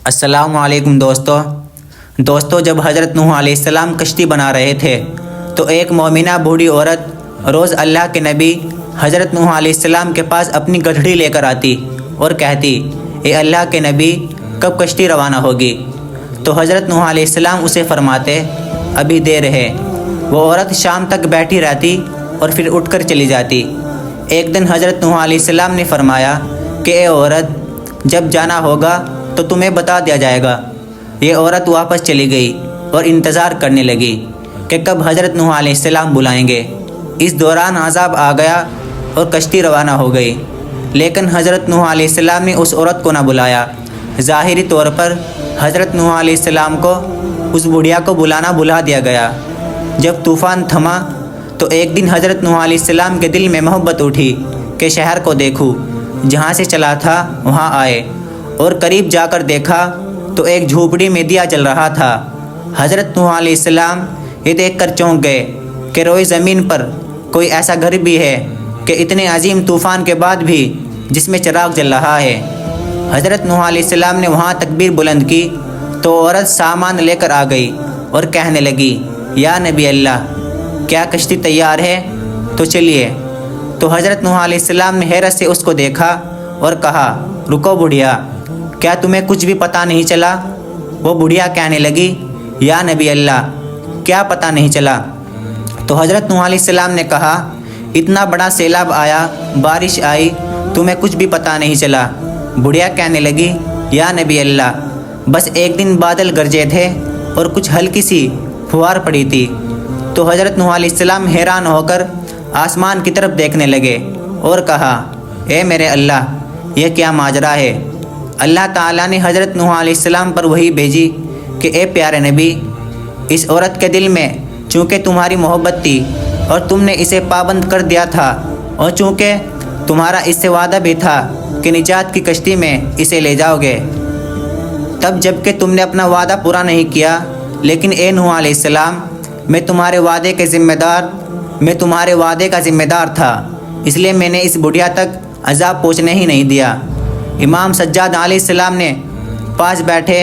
السلام علیکم دوستو جب حضرت نوح علیہ السلام کشتی بنا رہے تھے تو ایک مومنہ بوڑھی عورت روز اللہ کے نبی حضرت نوح علیہ السلام کے پاس اپنی گدھڑی لے کر آتی اور کہتی، اے اللہ کے نبی کب کشتی روانہ ہوگی؟ تو حضرت نوح علیہ السلام اسے فرماتے، ابھی دیر ہے۔ وہ عورت شام تک بیٹھی رہتی اور پھر اٹھ کر چلی جاتی۔ ایک دن حضرت نوح علیہ السلام نے فرمایا کہ اے عورت، جب جانا ہوگا تو تمہیں بتا دیا جائے گا۔ یہ عورت واپس چلی گئی اور انتظار کرنے لگی کہ کب حضرت نوح علیہ السلام بلائیں گے۔ اس دوران عذاب آ گیا اور کشتی روانہ ہو گئی، لیکن حضرت نوح علیہ السلام نے اس عورت کو نہ بلایا۔ ظاہری طور پر حضرت نوح علیہ السلام کو اس بڑھیا کو بلانا بلا دیا گیا۔ جب طوفان تھما تو ایک دن حضرت نوح علیہ السلام کے دل میں محبت اٹھی کہ شہر کو دیکھوں، جہاں سے چلا تھا وہاں آئے، اور قریب جا کر دیکھا تو ایک جھوپڑی میں دیا جل رہا تھا۔ حضرت نوح علیہ السلام یہ دیکھ کر چونک گئے کہ روئے زمین پر کوئی ایسا گھر بھی ہے کہ اتنے عظیم طوفان کے بعد بھی جس میں چراغ جل رہا ہے۔ حضرت نوح علیہ السلام نے وہاں تکبیر بلند کی تو عورت سامان لے کر آ گئی اور کہنے لگی، یا نبی اللہ، کیا کشتی تیار ہے؟ تو چلیے۔ تو حضرت نوح علیہ السلام نے حیرت سے اس کو دیکھا اور کہا، رکو بڑھیا، کیا تمہیں کچھ بھی پتہ نہیں چلا؟ وہ بڑھیا کہنے لگی، یا نبی اللہ، کیا پتہ نہیں چلا؟ تو حضرت نوح علیہ السلام نے کہا، اتنا بڑا سیلاب آیا، بارش آئی، تمہیں کچھ بھی پتہ نہیں چلا؟ بڑھیا کہنے لگی، یا نبی اللہ، بس ایک دن بادل گرجے تھے اور کچھ ہلکی سی پھوار پڑی تھی۔ تو حضرت نوح علیہ السلام حیران ہو کر آسمان کی طرف دیکھنے لگے اور کہا، اے میرے اللہ، یہ کیا ماجرا ہے؟ اللہ تعالیٰ نے حضرت نوح علیہ السلام پر وحی بھیجی کہ اے پیارے نبی، اس عورت کے دل میں چونکہ تمہاری محبت تھی اور تم نے اسے پابند کر دیا تھا، اور چونکہ تمہارا اس سے وعدہ بھی تھا کہ نجات کی کشتی میں اسے لے جاؤ گے، تب جب کہ تم نے اپنا وعدہ پورا نہیں کیا، لیکن اے نوح علیہ السلام، میں تمہارے وعدے کا ذمہ دار تھا، اس لیے میں نے اس بڑھیا تک عذاب پہنچنے ہی نہیں دیا۔ امام سجاد علیہ السلام نے پاس بیٹھے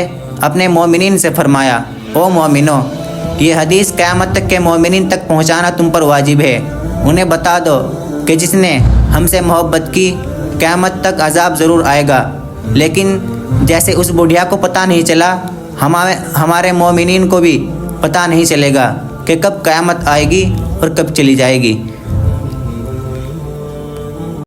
اپنے مومنین سے فرمایا، او مومنو، یہ حدیث قیامت تک کے مومنین تک پہنچانا تم پر واجب ہے۔ انہیں بتا دو کہ جس نے ہم سے محبت کی، قیامت تک عذاب ضرور آئے گا، لیکن جیسے اس بڑھیا کو پتہ نہیں چلا، ہمارے مومنین کو بھی پتہ نہیں چلے گا کہ کب قیامت آئے گی اور کب چلی جائے گی۔